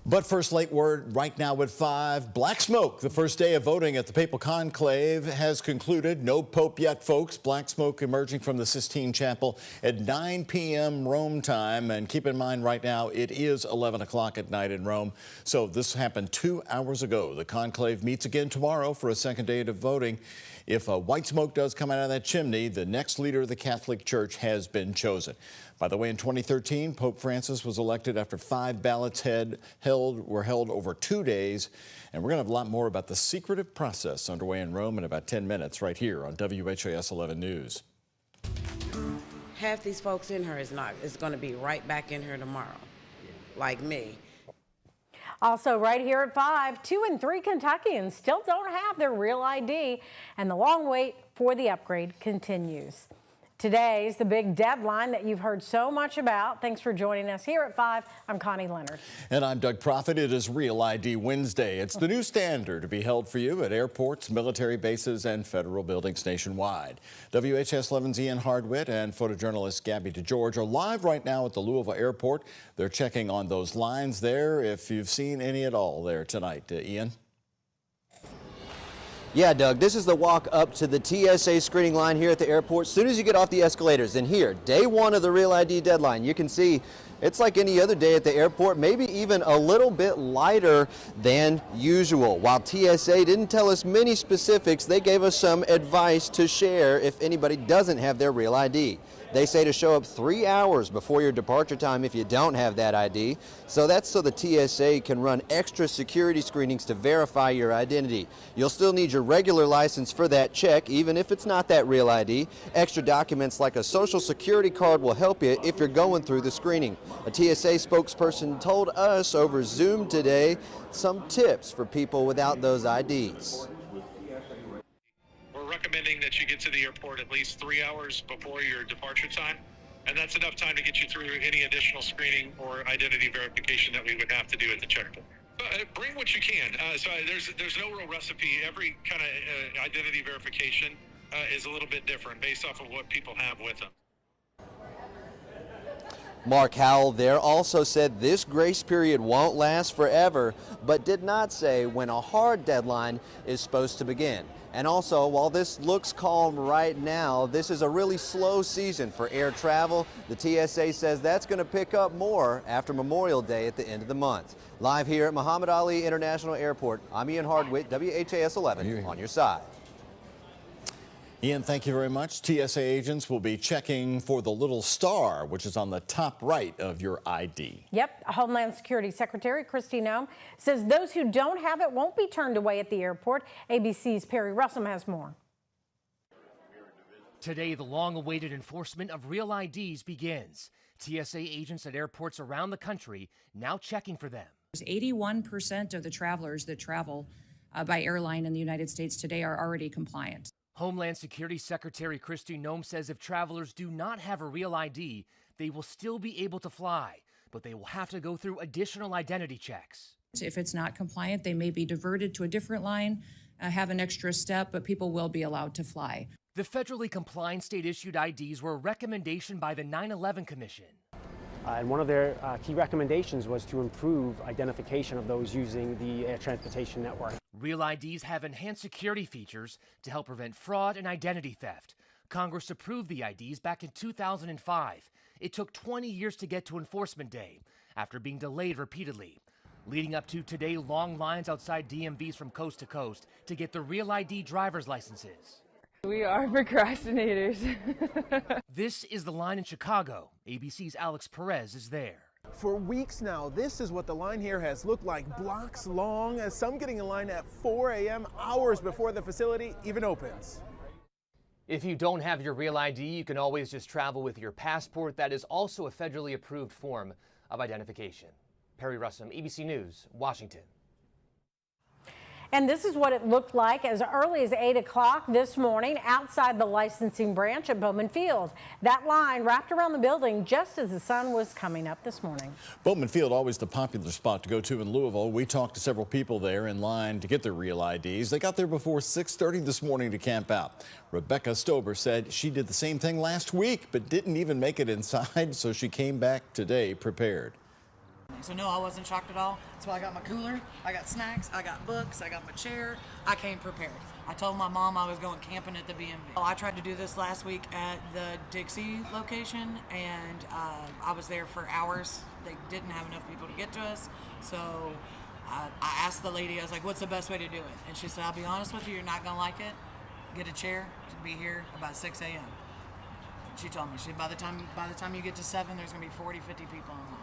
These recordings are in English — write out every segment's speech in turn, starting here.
But first, late word right now at 5. Black smoke. The first day of voting at the Papal Conclave has concluded. No Pope yet, folks. Black smoke emerging from the Sistine Chapel at 9 p.m. Rome time. And keep in mind right now, it is 11 o'clock at night in Rome. So this happened 2 hours ago. The conclave meets again tomorrow for a second day of voting. If white smoke does come out of that chimney, the next leader of the Catholic Church has been chosen. By the way, in 2013, Pope Francis was elected after 5 ballots were held over 2 days. And we're going to have a lot more about the secretive process underway in Rome in about 10 minutes right here on WHAS 11 News. Half these folks in here is going to be right back in here tomorrow, like me. Also right here at 5, 2 and 3 Kentuckians still don't have their real ID, and the long wait for the upgrade continues. Today is the big deadline that you've heard so much about. Thanks for joining us here at 5. I'm Connie Leonard. And I'm Doug Proffitt. It is Real ID Wednesday. It's the new standard to be held for you at airports, military bases, and federal buildings nationwide. WHAS 11's Ian Hardwitt and photojournalist Gabby DeGeorge are live right now at the Louisville airport. They're checking on those lines there, if you've seen any at all there tonight. Ian? Yeah, Doug, this is the walk up to the TSA screening line here at the airport. As soon as you get off the escalators, and here, day 1 of the Real ID deadline, you can see it's like any other day at the airport, maybe even a little bit lighter than usual. While TSA didn't tell us many specifics, they gave us some advice to share if anybody doesn't have their Real ID. They say to show up 3 hours before your departure time if you don't have that ID. So that's so the TSA can run extra security screenings to verify your identity. You'll still need your regular license for that check, even if it's not that Real ID. Extra documents like a social security card will help you if you're going through the screening. A TSA spokesperson told us over Zoom today some tips for people without those IDs. We're recommending that you get to the airport at least 3 hours before your departure time, and that's enough time to get you through any additional screening or identity verification that we would have to do at the checkpoint. Bring what you can. So there's no real recipe. Every kind of identity verification is a little bit different based off of what people have with them. Mark Howell there also said this grace period won't last forever, but did not say when a hard deadline is supposed to begin. And also, while this looks calm right now, this is a really slow season for air travel. The TSA says that's going to pick up more after Memorial Day at the end of the month. Live here at Muhammad Ali International Airport, I'm Ian Hardwitt, WHAS 11, on your side. Ian, thank you very much. TSA agents will be checking for the little star, which is on the top right of your ID. Yep. Homeland Security Secretary Kristi Noem says those who don't have it won't be turned away at the airport. ABC's Perry Russell has more. Today, the long-awaited enforcement of real IDs begins. TSA agents at airports around the country now checking for them. 81% of the travelers that travel by airline in the United States today are already compliant. Homeland Security Secretary Kristi Noem says if travelers do not have a real ID, they will still be able to fly, but they will have to go through additional identity checks. If it's not compliant, they may be diverted to a different line, have an extra step, but people will be allowed to fly. The federally compliant state-issued IDs were a recommendation by the 9/11 Commission. And one of their key recommendations was to improve identification of those using the air transportation network. Real IDs have enhanced security features to help prevent fraud and identity theft. Congress approved the IDs back in 2005. It took 20 years to get to Enforcement Day, after being delayed repeatedly. Leading up to today, long lines outside DMVs from coast to coast to get the Real ID driver's licenses. We are procrastinators. This is the line in Chicago. ABC's Alex Perez is there. For weeks now, this is what the line here has looked like, blocks long, as some getting in line at 4 a.m., hours before the facility even opens. If you don't have your Real ID, you can always just travel with your passport. That is also a federally approved form of identification. Perry Russell, ABC News, Washington. And this is what it looked like as early as 8 o'clock this morning outside the licensing branch at Bowman Field. That line wrapped around the building just as the sun was coming up this morning. Bowman Field, always the popular spot to go to in Louisville. We talked to several people there in line to get their real IDs. They got there before 6:30 this morning to camp out. Rebecca Stober said she did the same thing last week but didn't even make it inside, so she came back today prepared. So no, I wasn't shocked at all. So I got my cooler, I got snacks, I got books, I got my chair. I came prepared. I told my mom I was going camping at the BMV. I tried to do this last week at the Dixie location, and I was there for hours. They didn't have enough people to get to us. So I asked the lady, I was like, what's the best way to do it? And she said, I'll be honest with you, you're not gonna like it. Get a chair, be here about 6 a.m. She told me, by the time you get to 7, there's gonna be 40, 50 people online.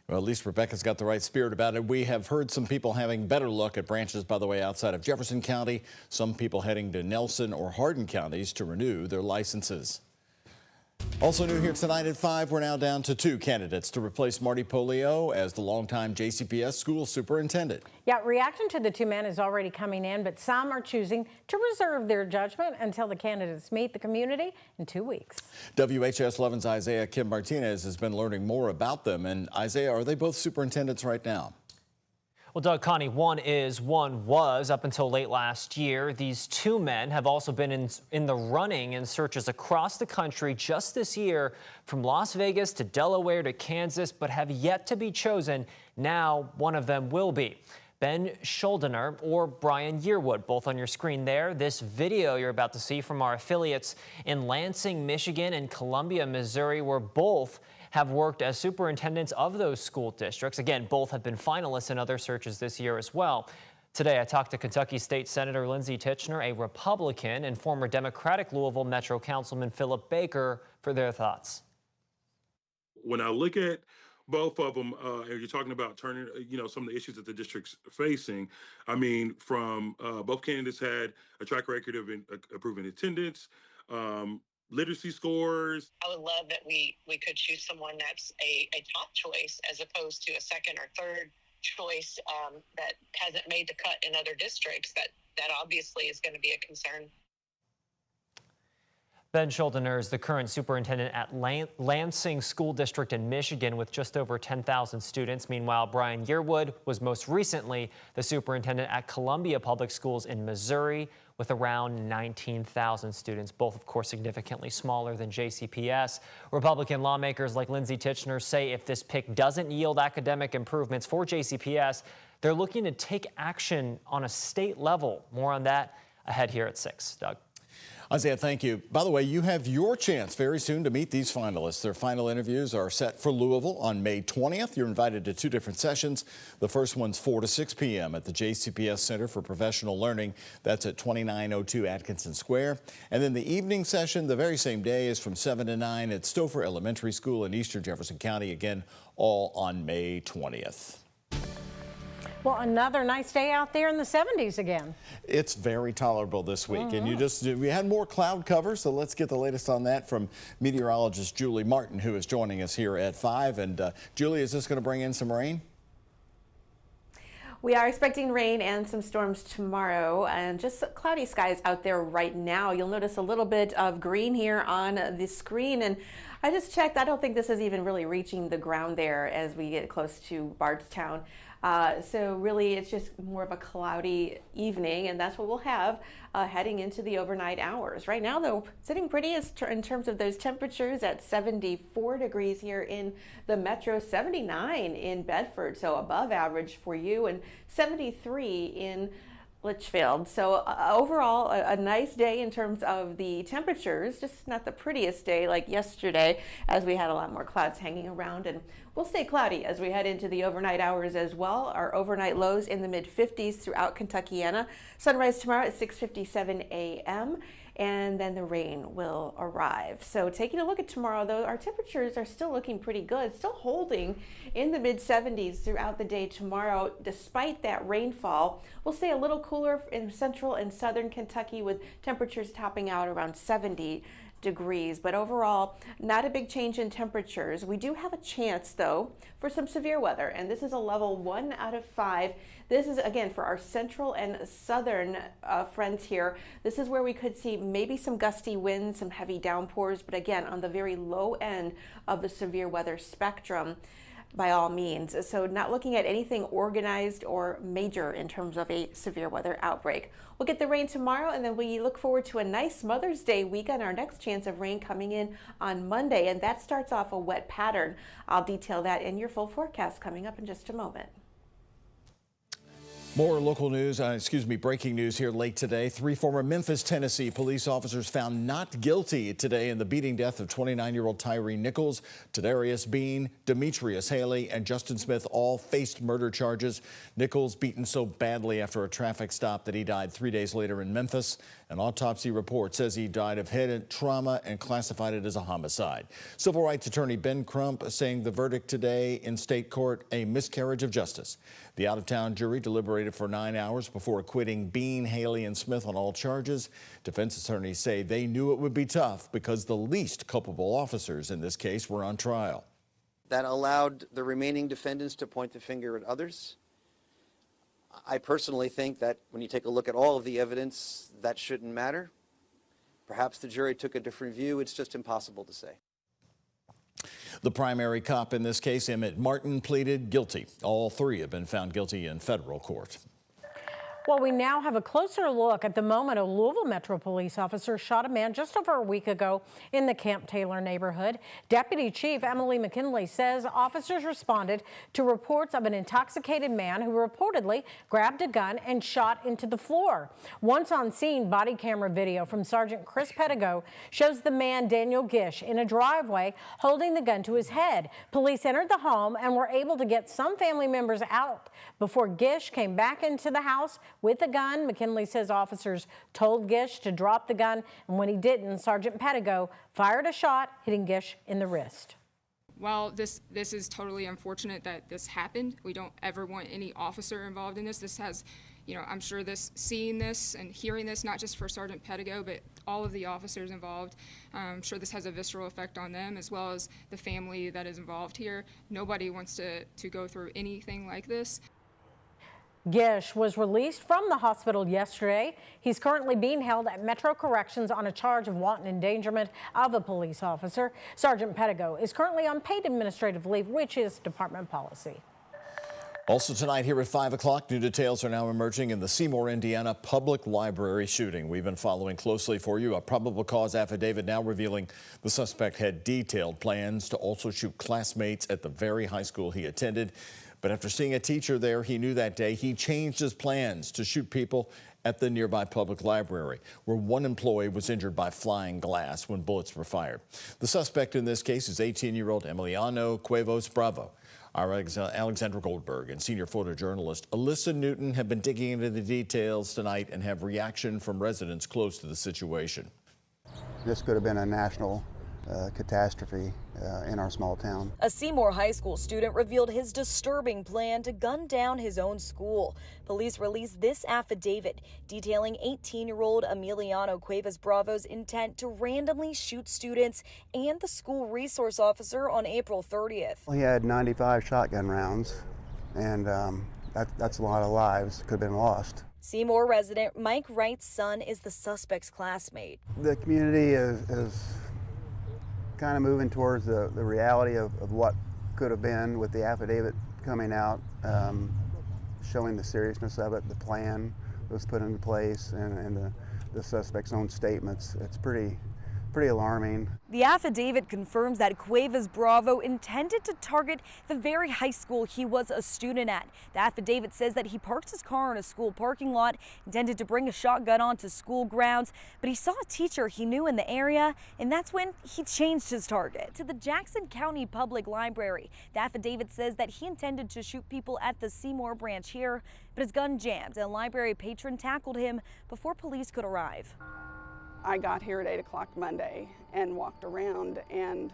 Well, at least Rebecca's got the right spirit about it. We have heard some people having better luck at branches, by the way, outside of Jefferson County. Some people heading to Nelson or Hardin counties to renew their licenses. Also new here tonight at 5, we're now down to 2 candidates to replace Marty Polio as the longtime JCPS school superintendent. Yeah, reaction to the 2 men is already coming in, but some are choosing to reserve their judgment until the candidates meet the community in 2 weeks. WHAS11's Isaiah Kim Martinez has been learning more about them. And Isaiah, are they both superintendents right now? Well, Doug, Connie, one was up until late last year. These 2 men have also been in the running in searches across the country just this year, from Las Vegas to Delaware to Kansas, but have yet to be chosen. Now one of them will be. Ben Schuldener or Brian Yearwood, both on your screen there. This video you're about to see from our affiliates in Lansing, Michigan and Columbia, Missouri, where both have worked as superintendents of those school districts. Again, both have been finalists in other searches this year as well. Today, I talked to Kentucky State Senator Lindsey Titchener, a Republican, and former Democratic Louisville Metro Councilman Philip Baker for their thoughts. When I look at both of them, and you're talking about turning, some of the issues that the district's facing. I mean, from both candidates had a track record of approving attendance, literacy scores. I would love that we could choose someone that's a top choice as opposed to a second or third choice that hasn't made the cut in other districts. That obviously is going to be a concern. Ben Schuldener is the current superintendent at Lansing School District in Michigan with just over 10,000 students. Meanwhile, Brian Yearwood was most recently the superintendent at Columbia Public Schools in Missouri with around 19,000 students, both, of course, significantly smaller than JCPS. Republican lawmakers like Lindsey Titchener say if this pick doesn't yield academic improvements for JCPS, they're looking to take action on a state level. More on that ahead here at 6. Doug. Isaiah, thank you. By the way, you have your chance very soon to meet these finalists. Their final interviews are set for Louisville on May 20th. You're invited to 2 different sessions. The first one's 4 to 6 p.m. at the JCPS Center for Professional Learning. That's at 2902 Atkinson Square. And then the evening session, the very same day, is from 7 to 9 at Stouffer Elementary School in Eastern Jefferson County. Again, all on May 20th. Well, another nice day out there in the 70s again. It's very tolerable this week, and we had more cloud cover, so let's get the latest on that from meteorologist Julie Martin, who is joining us here at 5. And Julie, is this going to bring in some rain? We are expecting rain and some storms tomorrow, and just cloudy skies out there right now. You'll notice a little bit of green here on the screen, and I just checked. I don't think this is even really reaching the ground there as we get close to Bardstown. So really it's just more of a cloudy evening, and that's what we'll have heading into the overnight hours. Right now, though, sitting pretty in terms of those temperatures at 74 degrees here in the metro, 79 in Bedford, so above average for you, and 73 in Litchfield. So overall, a nice day in terms of the temperatures, just not the prettiest day like yesterday, as we had a lot more clouds hanging around, and we'll stay cloudy as we head into the overnight hours as well. Our overnight lows in the mid-50s throughout Kentuckiana. Sunrise tomorrow at 6:57 a.m. and then the rain will arrive. So taking a look at tomorrow, though, our temperatures are still looking pretty good, still holding in the mid-70s throughout the day tomorrow. Despite that rainfall, we'll stay a little cooler in central and southern Kentucky with temperatures topping out around 70 degrees, but overall not a big change in temperatures. We do have a chance, though, for some severe weather, and this is a level 1 out of 5. This is, again, for our central and southern friends here. This is where we could see maybe some gusty winds, some heavy downpours, but again, on the very low end of the severe weather spectrum. by all means. So not looking at anything organized or major in terms of a severe weather outbreak. We'll get the rain tomorrow, and then we look forward to a nice Mother's Day weekend. Our next chance of rain coming in on Monday, and that starts off a wet pattern. I'll detail that in your full forecast coming up in just a moment. More local news, breaking news here late today. 3 former Memphis, Tennessee police officers found not guilty today in the beating death of 29-year-old Tyree Nichols. Tadarius Bean, Demetrius Haley, and Justin Smith all faced murder charges. Nichols beaten so badly after a traffic stop that he died 3 days later in Memphis. An autopsy report says he died of head trauma and classified it as a homicide. Civil rights attorney Ben Crump saying the verdict today in state court a miscarriage of justice. The out-of-town jury deliberated for 9 hours before acquitting Bean, Haley, and Smith on all charges. Defense attorneys say they knew it would be tough because the least culpable officers in this case were on trial. That allowed the remaining defendants to point the finger at others. I personally think that when you take a look at all of the evidence, that shouldn't matter. Perhaps the jury took a different view. It's just impossible to say. The primary cop in this case, Emmett Martin, pleaded guilty. All 3 have been found guilty in federal court. Well, we now have a closer look at the moment a Louisville Metro police officer shot a man just over a week ago in the Camp Taylor neighborhood. Deputy Chief Emily McKinley says officers responded to reports of an intoxicated man who reportedly grabbed a gun and shot into the floor. Once on scene, body camera video from Sergeant Chris Pettigo shows the man, Daniel Gish, in a driveway holding the gun to his head. Police entered the home and were able to get some family members out before Gish came back into the house with a gun. McKinley says officers told Gish to drop the gun, and when he didn't, Sergeant Pettigo fired a shot, hitting Gish in the wrist. While this is totally unfortunate that this happened, we don't ever want any officer involved in this. This has, I'm sure seeing this and hearing this, not just for Sergeant Pettigo, but all of the officers involved, I'm sure this has a visceral effect on them as well as the family that is involved here. Nobody wants to go through anything like this. Gish was released from the hospital yesterday. He's currently being held at Metro Corrections on a charge of wanton endangerment of a police officer. Sergeant Pettigo is currently on paid administrative leave, which is department policy. Also tonight here at 5 o'clock, new details are now emerging in the Seymour, Indiana public library shooting. We've been following closely for you. A probable cause affidavit now revealing the suspect had detailed plans to also shoot classmates at the very high school he attended. But after seeing a teacher there, he knew that day he changed his plans to shoot people at the nearby public library, where one employee was injured by flying glass when bullets were fired. The suspect in this case is 18-year-old Emiliano Cuevas Bravo. Our Alexandra Goldberg and senior photojournalist Alyssa Newton have been digging into the details tonight and have reaction from residents close to the situation. This could have been a national catastrophe in our small town. A Seymour High School student revealed his disturbing plan to gun down his own school. Police released this affidavit detailing 18-year-old Emiliano Cuevas Bravo's intent to randomly shoot students and the school resource officer on April 30th. He had 95 shotgun rounds, and that's a lot of lives could have been lost. Seymour resident Mike Wright's son is the suspect's classmate. The community is kind of moving towards the reality of what could have been with the affidavit coming out, showing the seriousness of it, the plan that was put into place, and the suspect's own statements. It's pretty alarming. The affidavit confirms that Cuevas Bravo intended to target the very high school he was a student at. The affidavit says that he parked his car in a school parking lot, intended to bring a shotgun onto school grounds, but he saw a teacher he knew in the area, and that's when he changed his target to the Jackson County Public Library. The affidavit says that he intended to shoot people at the Seymour branch here, but his gun jammed, and a library patron tackled him before police could arrive. I got here at 8 o'clock Monday and walked around, and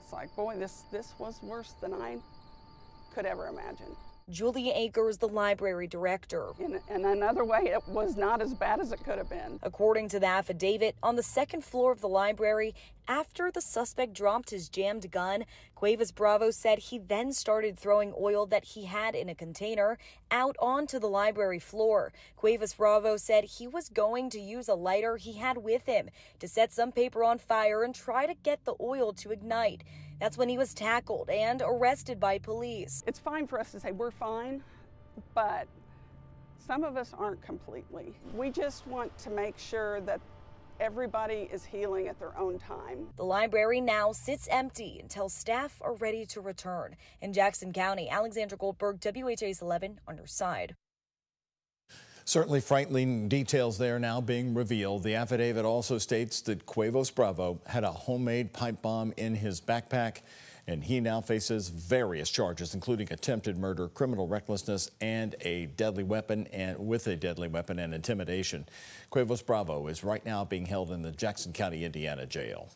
it's like, boy, this was worse than I could ever imagine. Julia Akers, the library director. In another way, it was not as bad as it could have been. According to the affidavit, on the second floor of the library, after the suspect dropped his jammed gun, Cuevas Bravo said he then started throwing oil that he had in a container out onto the library floor. Cuevas Bravo said he was going to use a lighter he had with him to set some paper on fire and try to get the oil to ignite. That's when he was tackled and arrested by police. It's fine for us to say we're fine, but some of us aren't completely. We just want to make sure that everybody is healing at their own time. The library now sits empty until staff are ready to return. In Jackson County, Alexandra Goldberg, WHAS11 on your side. Certainly frightening details there now being revealed. The affidavit also states that Cuevas Bravo had a homemade pipe bomb in his backpack, and he now faces various charges, including attempted murder, criminal recklessness, and a deadly weapon and intimidation. Cuevas Bravo is right now being held in the Jackson County, Indiana jail.